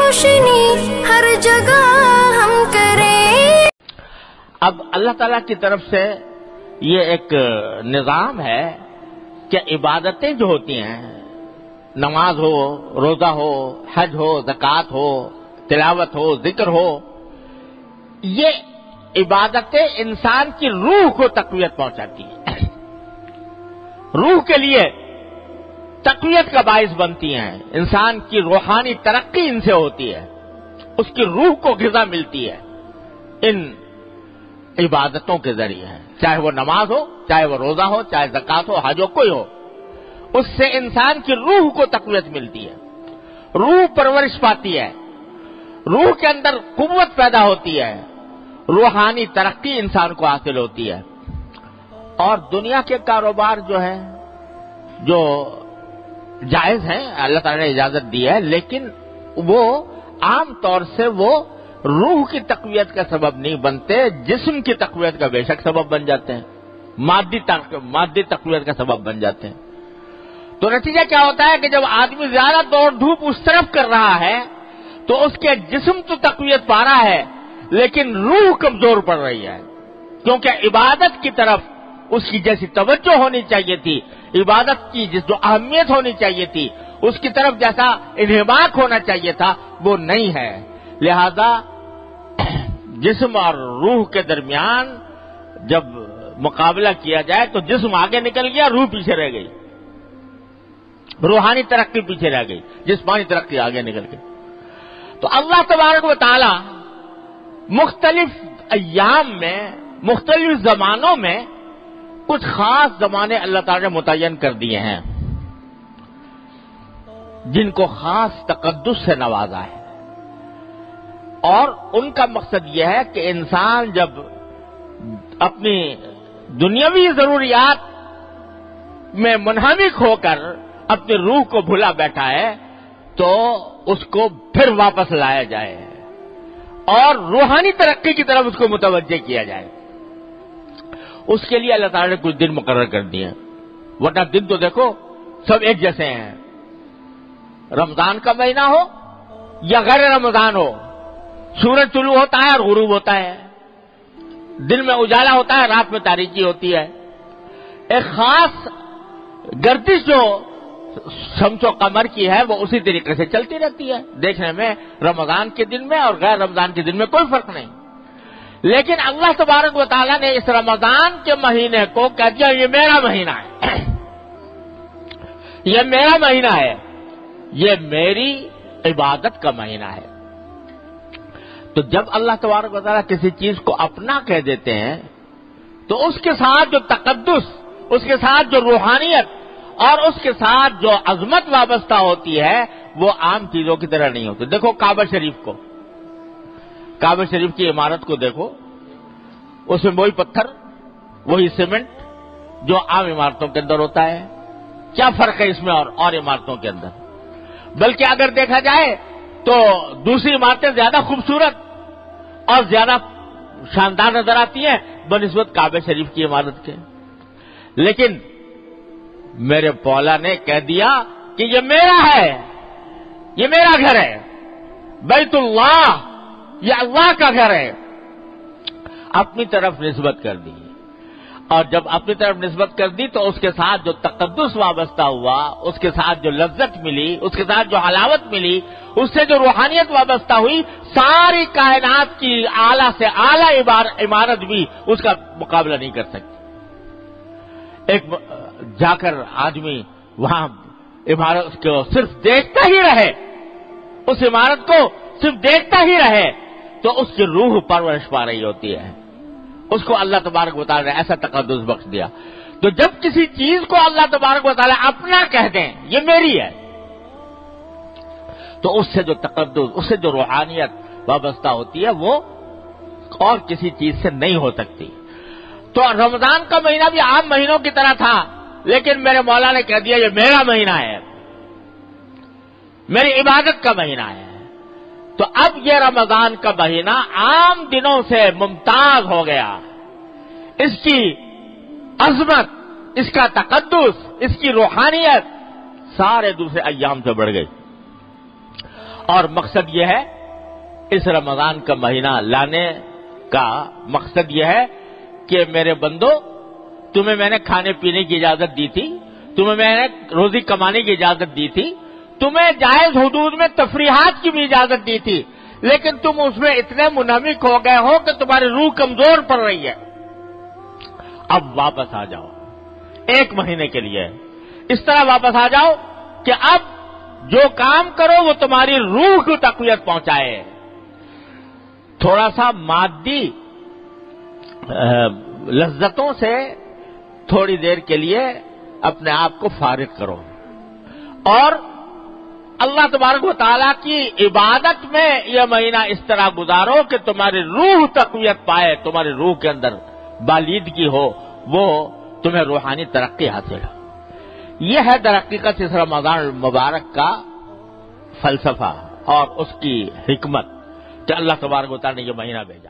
روشنی ہر جگہ ہم کریں۔ اب اللہ تعالیٰ کی طرف سے یہ ایک نظام ہے کہ عبادتیں جو ہوتی ہیں، نماز ہو، روزہ ہو، حج ہو، زکوٰۃ ہو، تلاوت ہو، ذکر ہو، یہ عبادتیں انسان کی روح کو تقویت پہنچاتی ہیں، روح کے لیے تقویت کا باعث بنتی ہیں، انسان کی روحانی ترقی ان سے ہوتی ہے، اس کی روح کو غذا ملتی ہے ان عبادتوں کے ذریعے، چاہے وہ نماز ہو، چاہے وہ روزہ ہو، چاہے زکوٰۃ ہو، حج ہو، کوئی ہو، اس سے انسان کی روح کو تقویت ملتی ہے، روح پرورش پاتی ہے، روح کے اندر قوت پیدا ہوتی ہے، روحانی ترقی انسان کو حاصل ہوتی ہے۔ اور دنیا کے کاروبار جو ہیں، جو جائز ہیں، اللہ تعالیٰ نے اجازت دی ہے، لیکن وہ عام طور سے وہ روح کی تقویت کا سبب نہیں بنتے، جسم کی تقویت کا بے شک سبب بن جاتے ہیں، مادی تقویت کا سبب بن جاتے ہیں۔ تو نتیجہ کیا ہوتا ہے کہ جب آدمی زیادہ دوڑ دھوپ اس طرف کر رہا ہے تو اس کے جسم تو تقویت پا رہا ہے لیکن روح کمزور پڑ رہی ہے، کیونکہ عبادت کی طرف اس کی جیسی توجہ ہونی چاہیے تھی، عبادت کی جو اہمیت ہونی چاہیے تھی، اس کی طرف جیسا انہماک ہونا چاہیے تھا وہ نہیں ہے۔ لہذا جسم اور روح کے درمیان جب مقابلہ کیا جائے تو جسم آگے نکل گیا، روح پیچھے رہ گئی، روحانی ترقی پیچھے رہ گئی، جسمانی ترقی آگے نکل گئی۔ تو اللہ تبارک و تعالی مختلف ایام میں، مختلف زمانوں میں کچھ خاص زمانے اللہ تعالی نے متعین کر دیے ہیں جن کو خاص تقدس سے نوازا ہے، اور ان کا مقصد یہ ہے کہ انسان جب اپنی دنیاوی ضروریات میں منہمک ہو کر اپنی روح کو بھلا بیٹھا ہے تو اس کو پھر واپس لایا جائے اور روحانی ترقی کی طرف اس کو متوجہ کیا جائے۔ اس کے لیے اللہ تعالیٰ نے کچھ دن مقرر کر دیے ہیں، ورنہ دن تو دیکھو سب ایک جیسے ہیں، رمضان کا مہینہ ہو یا غیر رمضان ہو، سورج طلوع ہوتا ہے اور غروب ہوتا ہے، دن میں اجالا ہوتا ہے، رات میں تاریکی ہوتی ہے، ایک خاص گردش جو شمس و قمر کی ہے وہ اسی طریقے سے چلتی رہتی ہے، دیکھنے میں رمضان کے دن میں اور غیر رمضان کے دن میں کوئی فرق نہیں۔ لیکن اللہ تبارک و تعالیٰ نے اس رمضان کے مہینے کو کہہ دیا یہ میرا مہینہ ہے، یہ میرا مہینہ ہے، یہ میری عبادت کا مہینہ ہے۔ تو جب اللہ تبارک و تعالیٰ کسی چیز کو اپنا کہہ دیتے ہیں تو اس کے ساتھ جو تقدس، اس کے ساتھ جو روحانیت اور اس کے ساتھ جو عظمت وابستہ ہوتی ہے وہ عام چیزوں کی طرح نہیں ہوتی۔ دیکھو کعبہ شریف کو، کعبہ شریف کی عمارت کو دیکھو، اس میں وہی پتھر، وہی سیمنٹ جو عام عمارتوں کے اندر ہوتا ہے، کیا فرق ہے اس میں اور عمارتوں کے اندر؟ بلکہ اگر دیکھا جائے تو دوسری عمارتیں زیادہ خوبصورت اور زیادہ شاندار نظر آتی ہیں بنسبت کعبہ شریف کی عمارت کے۔ لیکن میرے مولا نے کہہ دیا کہ یہ میرا ہے، یہ میرا گھر ہے، بیت اللہ، یہ اللہ کا گھر ہے، اپنی طرف نسبت کر دی۔ اور جب اپنی طرف نسبت کر دی تو اس کے ساتھ جو تقدس وابستہ ہوا، اس کے ساتھ جو لذت ملی، اس کے ساتھ جو حلاوت ملی، اس سے جو روحانیت وابستہ ہوئی، ساری کائنات کی اعلیٰ سے اعلیٰ عمارت بھی اس کا مقابلہ نہیں کر سکتی۔ ایک جا کر آدمی وہاں عمارت کو صرف دیکھتا ہی رہے، اس عمارت کو صرف دیکھتا ہی رہے تو اس کی روح پرورش پا رہی ہوتی ہے، اس کو اللہ تبارک و تعالیٰ نے ایسا تقدس بخش دیا۔ تو جب کسی چیز کو اللہ تبارک و تعالیٰ اپنا کہہ دیں یہ میری ہے تو اس سے جو تقدس، اس سے جو روحانیت وابستہ ہوتی ہے وہ اور کسی چیز سے نہیں ہو سکتی۔ تو رمضان کا مہینہ بھی عام مہینوں کی طرح تھا، لیکن میرے مولا نے کہہ دیا یہ میرا مہینہ ہے، میری عبادت کا مہینہ ہے۔ تو اب یہ رمضان کا مہینہ عام دنوں سے ممتاز ہو گیا، اس کی عظمت، اس کا تقدس، اس کی روحانیت سارے دوسرے ایام سے بڑھ گئی۔ اور مقصد یہ ہے اس رمضان کا مہینہ لانے کا مقصد یہ ہے کہ میرے بندو تمہیں میں نے کھانے پینے کی اجازت دی تھی، تمہیں میں نے روزی کمانے کی اجازت دی تھی، تمہیں جائز حدود میں تفریحات کی بھی اجازت دی تھی، لیکن تم اس میں اتنے منہمک ہو گئے ہو کہ تمہاری روح کمزور پڑ رہی ہے۔ اب واپس آ جاؤ 1 مہینے کے لیے، اس طرح واپس آ جاؤ کہ اب جو کام کرو وہ تمہاری روح کو تقویت پہنچائے، تھوڑا سا مادی لذتوں سے تھوڑی دیر کے لیے اپنے آپ کو فارغ کرو اور اللہ تبارک و تعالیٰ کی عبادت میں یہ مہینہ اس طرح گزارو کہ تمہاری روح تقویت پائے، تمہاری روح کے اندر بالیدگی ہو، وہ تمہیں روحانی ترقی حاصل ہو۔ یہ ہے در حقیقت اس رمضان المبارک کا فلسفہ اور اس کی حکمت کہ اللہ تبارک و تعالیٰ نے یہ مہینہ بھیجا۔